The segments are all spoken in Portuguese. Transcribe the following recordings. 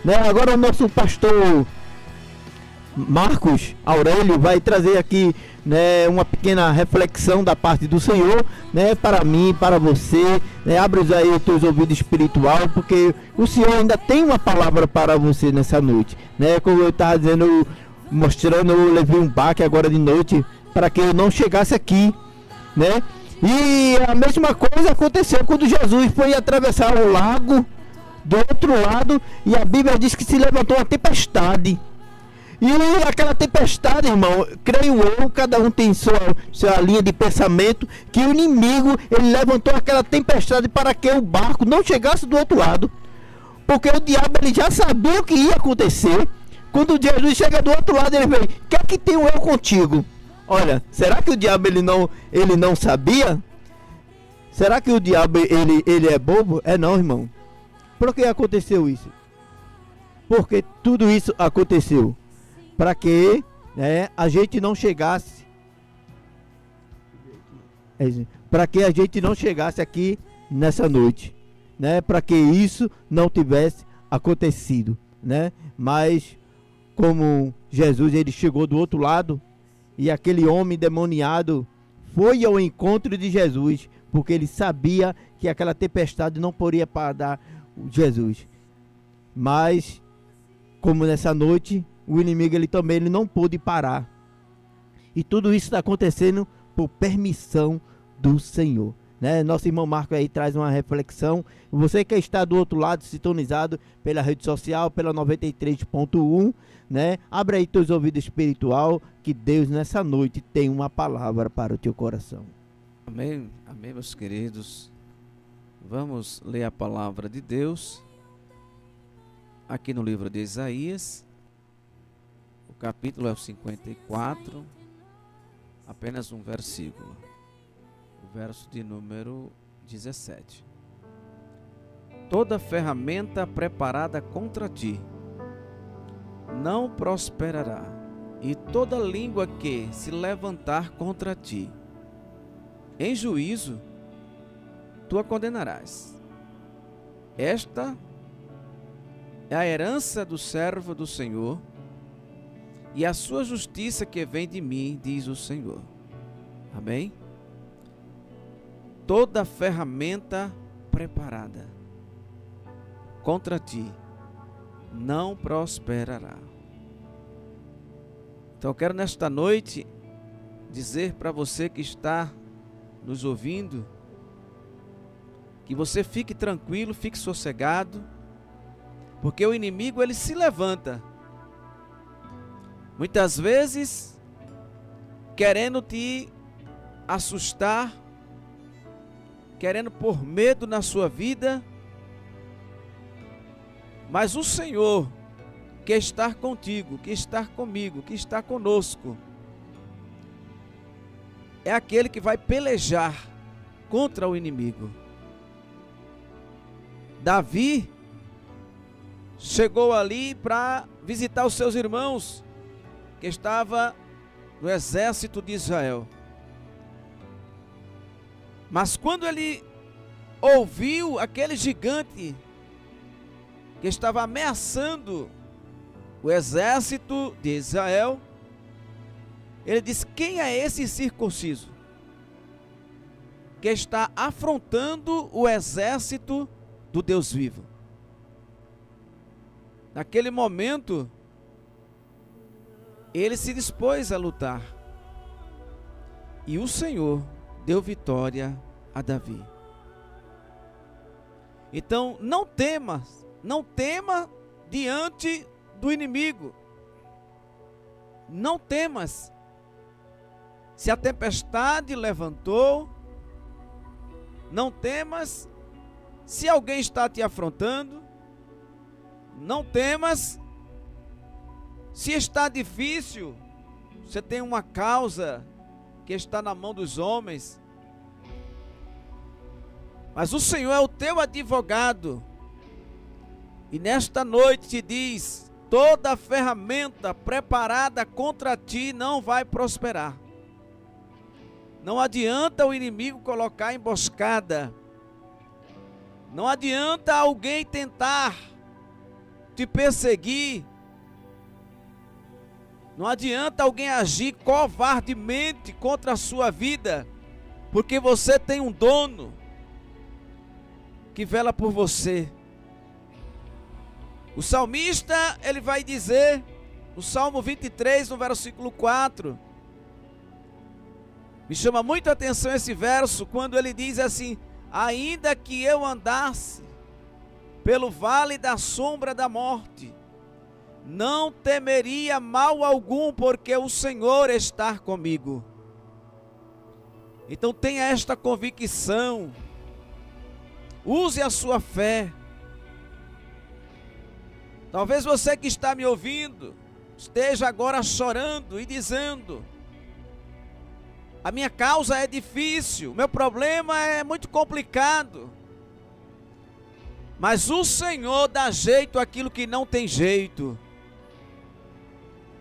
né? Agora o nosso pastor Marcos Aurélio vai trazer aqui, né, uma pequena reflexão da parte do Senhor, né, para mim, para você, né? Abre aí os teus ouvidos espiritual, porque o Senhor ainda tem uma palavra para você nessa noite, né? Como eu estava dizendo, mostrando, eu levei um baque agora de noite para que eu não chegasse aqui, né? E a mesma coisa aconteceu quando Jesus foi atravessar o lago do outro lado, e a Bíblia diz que se levantou uma tempestade. E aquela tempestade, irmão, creio eu, cada um tem sua linha de pensamento, que o inimigo, ele levantou aquela tempestade para que o barco não chegasse do outro lado. Porque o diabo, ele já sabia o que ia acontecer. Quando Jesus chega do outro lado, ele vem: "Que é que tenho eu contigo?" Olha, será que o diabo, ele não sabia? Será que o diabo, ele é bobo? É não, irmão. Por que aconteceu isso? Porque tudo isso aconteceu para que, né, a gente não chegasse, para que a gente não chegasse aqui nessa noite, né, para que isso não tivesse acontecido, né? Mas como Jesus, ele chegou do outro lado, e aquele homem demoniado foi ao encontro de Jesus, porque ele sabia que aquela tempestade não poderia parar Jesus. Mas como nessa noite o inimigo, ele não pôde parar. E tudo isso está acontecendo por permissão do Senhor, né? Nosso irmão Marco aí traz uma reflexão. Você que está do outro lado, sintonizado pela rede social, pela 93.1, né? Abre aí teus ouvidos espiritual, que Deus nessa noite tem uma palavra para o teu coração. Amém, amém, meus queridos. Vamos ler a palavra de Deus aqui no livro de Isaías. O capítulo é o 54, apenas um versículo, o verso de número 17. Toda ferramenta preparada contra ti não prosperará, e toda língua que se levantar contra ti, em juízo, tu a condenarás. Esta é a herança do servo do Senhor, e a sua justiça que vem de mim, diz o Senhor. Amém? Toda ferramenta preparada contra ti não prosperará. Então eu quero nesta noite dizer para você que está nos ouvindo, que você fique tranquilo, fique sossegado, porque o inimigo, ele se levanta muitas vezes querendo te assustar, querendo pôr medo na sua vida, mas o Senhor quer estar contigo, quer estar comigo, que está conosco, é aquele que vai pelejar contra o inimigo. Davi chegou ali para visitar os seus irmãos, que estava no exército de Israel. Mas quando ele ouviu aquele gigante que estava ameaçando o exército de Israel, ele disse: quem é esse incircunciso que está afrontando o exército do Deus vivo? Naquele momento, ele se dispôs a lutar, e o Senhor deu vitória a Davi. Então não tema diante do inimigo. Não temas. Se a tempestade levantou, não temas. Se alguém está te afrontando, não temas. Se está difícil, você tem uma causa que está na mão dos homens, mas o Senhor é o teu advogado, e nesta noite te diz: toda ferramenta preparada contra ti não vai prosperar. Não adianta o inimigo colocar emboscada, não adianta alguém tentar te perseguir. Não adianta alguém agir covardemente contra a sua vida, porque você tem um dono que vela por você. O salmista, ele vai dizer, no Salmo 23, no versículo 4, me chama muito a atenção esse verso, quando ele diz assim: ainda que eu andasse pelo vale da sombra da morte, não temeria mal algum, porque o Senhor está comigo. Então tenha esta convicção, use a sua fé. Talvez você que está me ouvindo esteja agora chorando e dizendo: a minha causa é difícil, o meu problema é muito complicado. Mas o Senhor dá jeito àquilo que não tem jeito.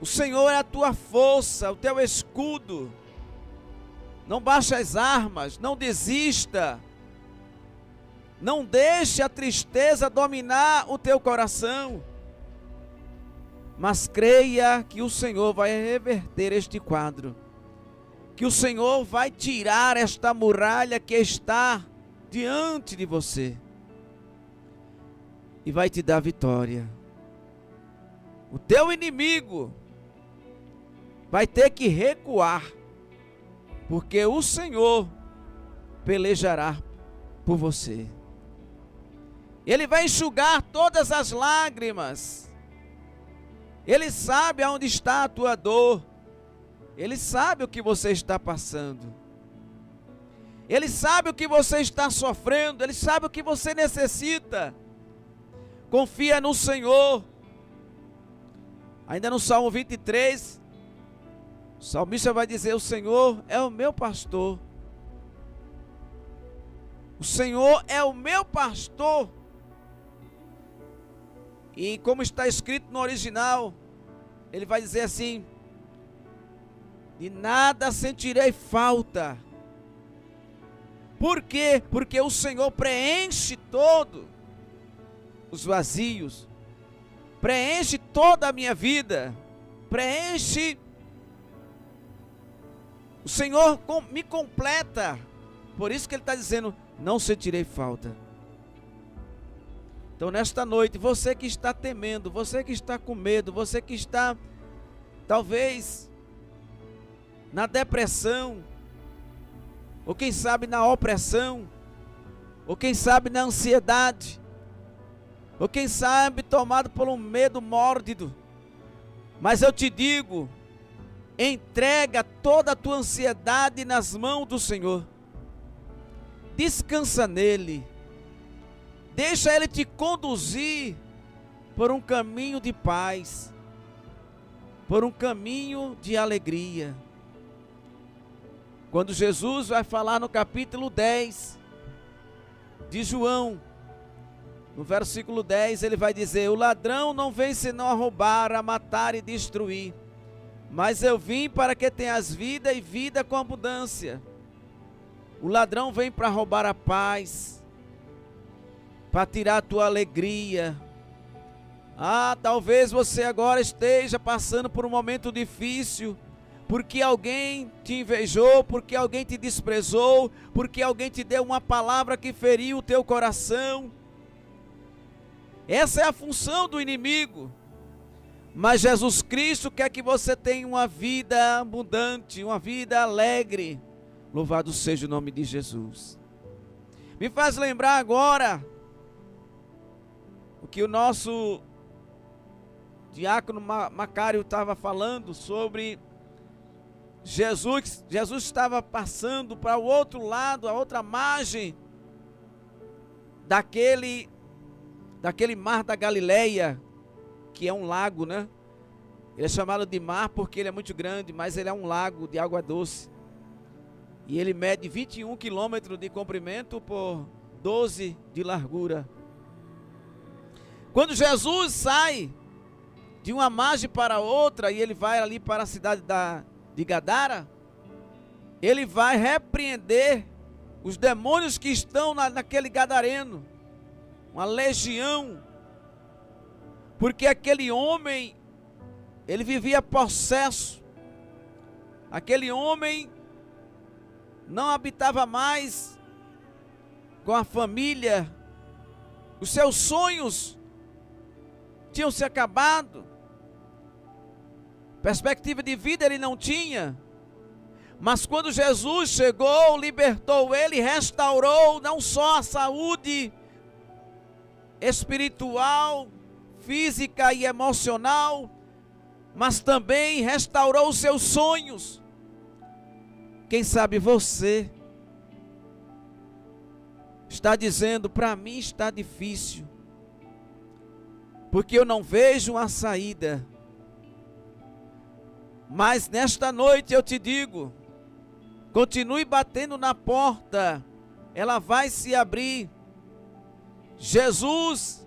O Senhor é a tua força, o teu escudo. Não baixe as armas, não desista. Não deixe a tristeza dominar o teu coração. Mas creia que o Senhor vai reverter este quadro. Que o Senhor vai tirar esta muralha que está diante de você. E vai te dar vitória. O teu inimigo vai ter que recuar, porque o Senhor pelejará por você. Ele vai enxugar todas as lágrimas. Ele sabe aonde está a tua dor. Ele sabe o que você está passando. Ele sabe o que você está sofrendo. Ele sabe o que você necessita. Confia no Senhor. Ainda no Salmo 23, o salmista vai dizer: o Senhor é o meu pastor. O Senhor é o meu pastor. E como está escrito no original, ele vai dizer assim: de nada sentirei falta. Por quê? Porque o Senhor preenche todos os vazios, preenche toda a minha vida, preenche. O Senhor me completa. Por isso que ele está dizendo: não sentirei falta. Então nesta noite, você que está temendo, você que está com medo, você que está talvez na depressão, ou quem sabe na opressão, ou quem sabe na ansiedade, ou quem sabe tomado por um medo mórbido, mas eu te digo: entrega toda a tua ansiedade nas mãos do Senhor, descansa nele, deixa ele te conduzir por um caminho de paz, por um caminho de alegria. Quando Jesus vai falar no capítulo 10 de João, no versículo 10, ele vai dizer: o ladrão não vem senão a roubar, a matar e destruir, mas eu vim para que tenhas vida e vida com abundância. O ladrão vem para roubar a paz, para tirar a tua alegria. Talvez você agora esteja passando por um momento difícil, porque alguém te invejou, porque alguém te desprezou, porque alguém te deu uma palavra que feriu o teu coração. Essa é a função do inimigo. Mas Jesus Cristo quer que você tenha uma vida abundante, uma vida alegre. Louvado seja o nome de Jesus. Me faz lembrar agora o que o nosso diácono Macário estava falando sobre Jesus. Jesus estava passando para o outro lado, a outra margem daquele mar da Galileia, que é um lago, né? Ele é chamado de mar porque ele é muito grande, mas ele é um lago de água doce. E ele mede 21 quilômetros de comprimento por 12 de largura. Quando Jesus sai de uma margem para outra e ele vai ali para a cidade de Gadara, ele vai repreender os demônios que estão naquele gadareno, uma legião. porque aquele homem, ele vivia possesso. Aquele homem não habitava mais com a família. Os seus sonhos tinham se acabado. Perspectiva de vida ele não tinha. Mas quando Jesus chegou, libertou ele, restaurou não só a saúde espiritual, física e emocional, mas também restaurou os seus sonhos. Quem sabe você está dizendo: para mim está difícil, porque eu não vejo uma saída. Mas nesta noite eu te digo, continue batendo na porta, ela vai se abrir. Jesus,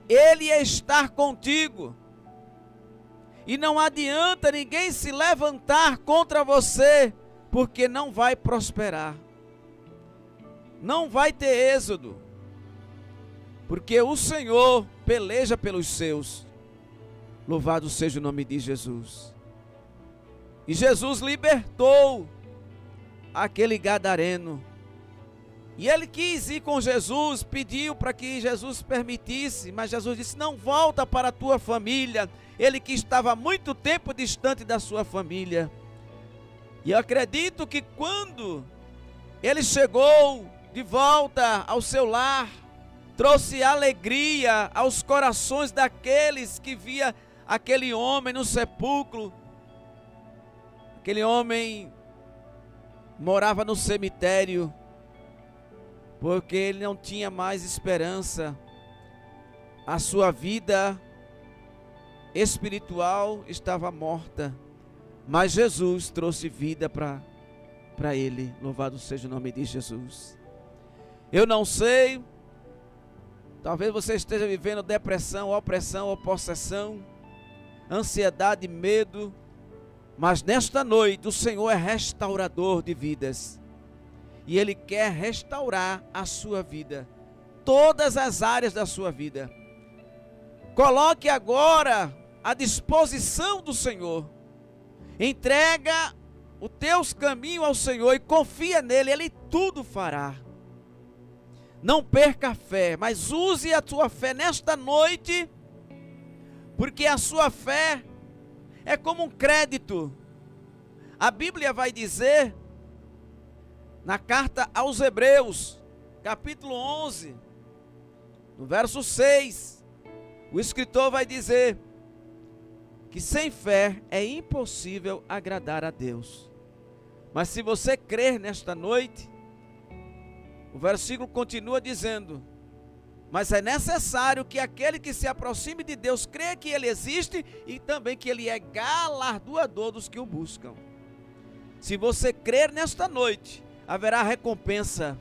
Ele está contigo. E não adianta ninguém se levantar contra você, porque não vai prosperar. Não vai ter êxodo. Porque o Senhor peleja pelos seus. Louvado seja o nome de Jesus. E Jesus libertou aquele gadareno. E ele quis ir com Jesus, pediu para que Jesus permitisse, mas Jesus disse: não, volta para a tua família. Ele que estava há muito tempo distante da sua família. E eu acredito que quando ele chegou de volta ao seu lar, trouxe alegria aos corações daqueles que via aquele homem no sepulcro. Aquele homem morava no cemitério, porque ele não tinha mais esperança. A sua vida espiritual estava morta, mas Jesus trouxe vida para ele. Louvado seja o nome de Jesus. Eu não sei, talvez você esteja vivendo depressão, opressão ou possessão, ansiedade, medo, mas nesta noite o Senhor é restaurador de vidas. E Ele quer restaurar a sua vida, todas as áreas da sua vida. Coloque agora à disposição do Senhor. Entrega os teus caminhos ao Senhor e confia nele, Ele tudo fará. Não perca a fé, mas use a tua fé nesta noite, porque a sua fé é como um crédito. A Bíblia vai dizer, na carta aos Hebreus, capítulo 11, no verso 6, o escritor vai dizer que sem fé é impossível agradar a Deus. Mas se você crer nesta noite, o versículo continua dizendo: mas é necessário que aquele que se aproxime de Deus creia que Ele existe e também que Ele é galardoador dos que o buscam. Se você crer nesta noite, haverá recompensa.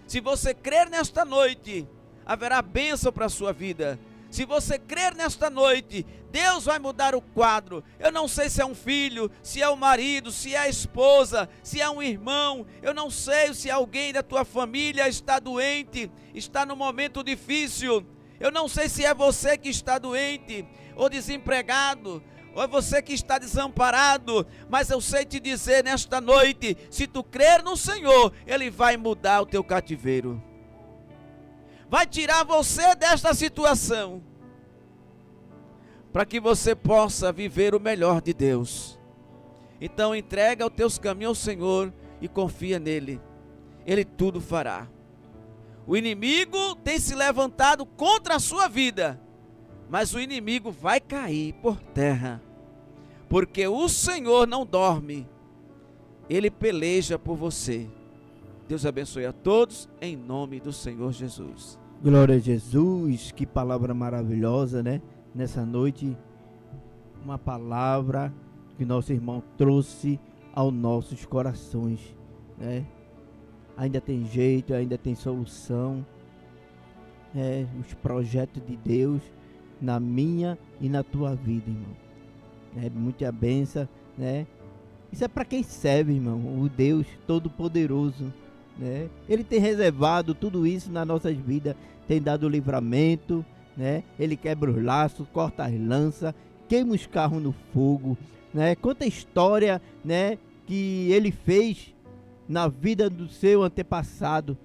Se você crer nesta noite, haverá bênção para a sua vida. Se você crer nesta noite, Deus vai mudar o quadro. Eu não sei se é um filho, se é o marido, se é a esposa, se é um irmão. Eu não sei se alguém da tua família está doente, está num momento difícil. Eu não sei se é você que está doente, ou desempregado, ou é você que está desamparado. Mas eu sei te dizer nesta noite, se tu crer no Senhor, Ele vai mudar o teu cativeiro. Vai tirar você desta situação, para que você possa viver o melhor de Deus. Então entrega os teus caminhos ao Senhor e confia nele. Ele tudo fará. O inimigo tem se levantado contra a sua vida, mas o inimigo vai cair por terra, porque o Senhor não dorme, Ele peleja por você. Deus abençoe a todos, em nome do Senhor Jesus. Glória a Jesus, que palavra maravilhosa, né? Nessa noite, uma palavra que nosso irmão trouxe aos nossos corações, né? Ainda tem jeito, ainda tem solução, os projetos de Deus na minha e na tua vida, irmão. Muita bênção, né? Isso é para quem serve, irmão, o Deus Todo-Poderoso, né? Ele tem reservado tudo isso nas nossas vidas, tem dado livramento, né? Ele quebra os laços, corta as lanças, queima os carros no fogo, né? Conta a história, né, que ele fez na vida do seu antepassado,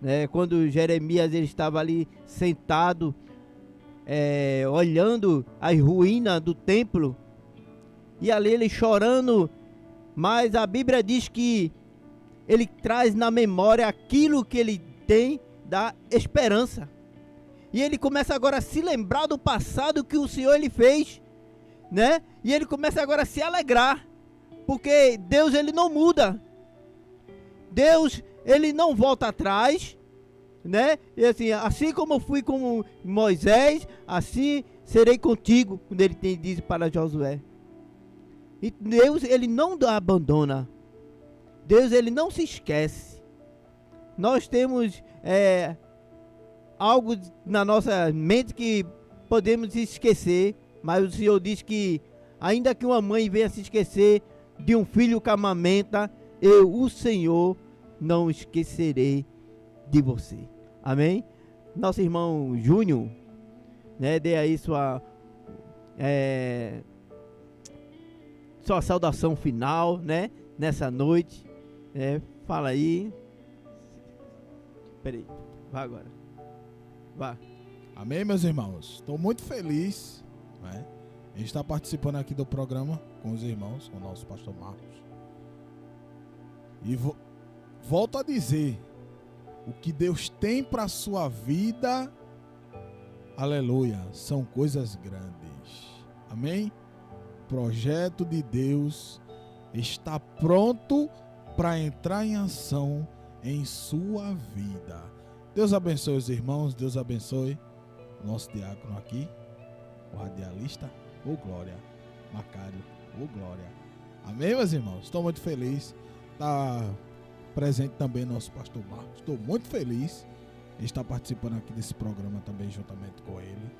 né? Quando Jeremias ele estava ali sentado, olhando as ruínas do templo, e ali ele chorando, mas a Bíblia diz que ele traz na memória aquilo que ele tem da esperança. E ele começa agora a se lembrar do passado que o Senhor ele fez, né? E ele começa agora a se alegrar, porque Deus ele não muda. Deus ele não volta atrás, né? E assim como eu fui com Moisés, assim serei contigo, quando ele diz para Josué. E Deus ele não abandona. Deus ele não se esquece. Nós temos algo na nossa mente que podemos esquecer, mas o Senhor diz que ainda que uma mãe venha se esquecer de um filho que amamenta, eu, o Senhor, não esquecerei de você. Amém? Nosso irmão Júnior, né, dê aí sua saudação final, né, nessa noite. Fala aí. Peraí, vá agora. Vá. Amém, meus irmãos? Estou muito feliz, né? A gente está participando aqui do programa com os irmãos, com o nosso pastor Marcos. E volto a dizer, o que Deus tem para a sua vida, aleluia, são coisas grandes. Amém? O projeto de Deus está pronto para entrar em ação em sua vida. Deus abençoe os irmãos, Deus abençoe o nosso diácono aqui, o radialista, ô glória, Macário, ô glória. Amém, meus irmãos? Estou muito feliz. Está presente também nosso pastor Marcos. Estou muito feliz de estar participando aqui desse programa também juntamente com ele.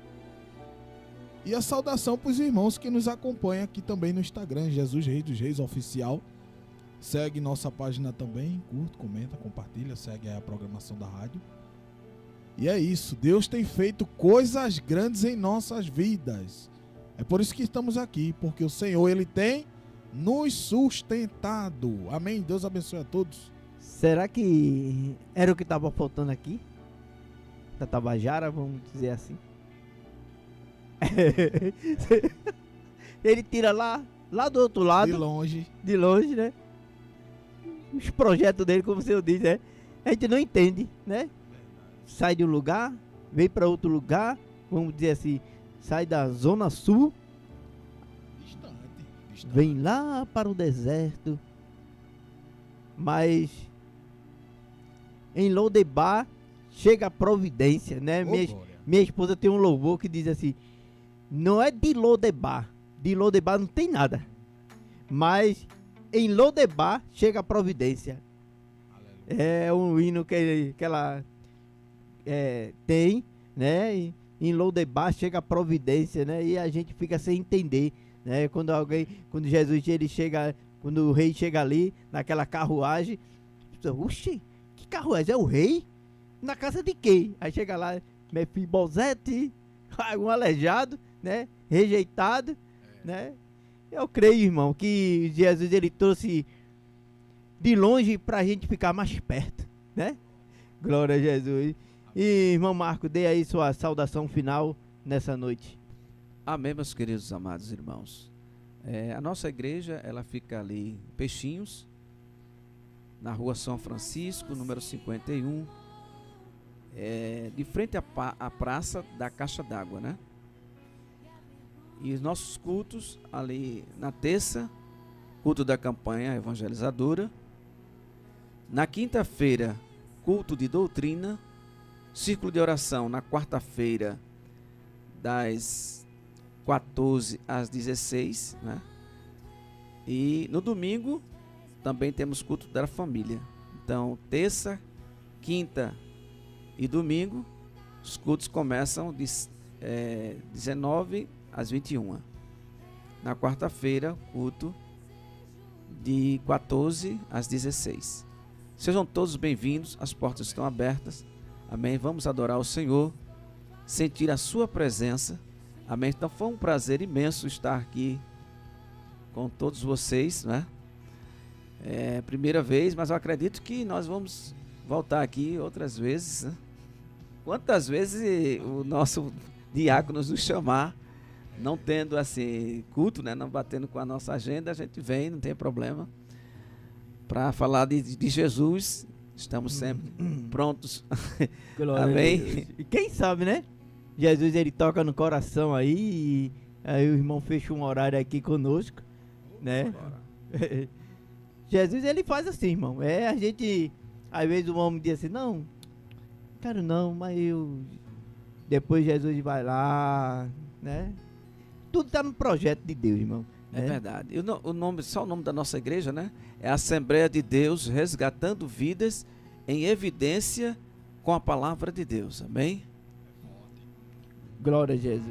E a saudação para os irmãos que nos acompanham aqui também no Instagram, Jesus Rei dos Reis Oficial. Segue nossa página também, curta, comenta, compartilha, segue aí a programação da rádio. E é isso, Deus tem feito coisas grandes em nossas vidas. É por isso que estamos aqui, porque o Senhor, Ele tem nos sustentado. Amém? Deus abençoe a todos. Será que era o que estava faltando aqui? Da Tabajara, vamos dizer assim. Ele tira lá do outro lado. De longe, né? Os projetos dele, como o senhor diz, né? A gente não entende, né? Sai de um lugar, vem para outro lugar, vamos dizer assim, sai da zona sul, distante. Vem lá para o deserto, mas em Lodebar chega a providência, né? Minha esposa tem um louvor que diz assim, não é de Lodebar não tem nada, mas em Lodebar chega a providência. Aleluia. É um hino que ela tem, né? E em Lodebar chega a providência, né? E a gente fica sem entender, né? Quando Jesus ele chega, quando o rei chega ali naquela carruagem, oxi, que carruagem? É o rei? Na casa de quem? Aí chega lá, Mefibosete, um aleijado, né? Rejeitado, né? Eu creio, irmão, que Jesus ele trouxe de longe pra gente ficar mais perto, né? Glória a Jesus. E irmão Marco, dê aí sua saudação final nessa noite. Amém, meus queridos amados irmãos. A nossa igreja, ela fica ali em Peixinhos, na rua São Francisco, número 51, de frente à praça da Caixa d'Água, né? E os nossos cultos ali na terça, culto da campanha evangelizadora. Na quinta-feira, culto de doutrina. Círculo de oração na quarta-feira, das 14 às 16, né? E no domingo também temos culto da família. Então, terça, quinta e domingo, os cultos começam de 19 às 21. Na quarta-feira, culto de 14 às 16. Sejam todos bem-vindos, as portas estão abertas. Amém? Vamos adorar o Senhor. sentir a sua presença. Amém? Então foi um prazer imenso estar aqui com todos vocês, né? É a primeira vez, mas eu acredito que nós vamos voltar aqui outras vezes, né? Quantas vezes o nosso diácono nos chamar, não tendo assim culto, né? Não batendo com a nossa agenda, a gente vem, não tem problema. Para falar de Jesus, estamos sempre prontos. Glória Amém? a Deus. E quem sabe, né? Jesus, ele toca no coração aí, e aí o irmão fecha um horário aqui conosco, né? Jesus, ele faz assim, irmão. A gente, às vezes o homem diz assim, não, quero não, mas eu... Depois Jesus vai lá, né? Tudo está no projeto de Deus, irmão. É verdade. E só o nome da nossa igreja, né? É a Assembleia de Deus Resgatando Vidas em Evidência com a Palavra de Deus. Amém? Glória a Jesus.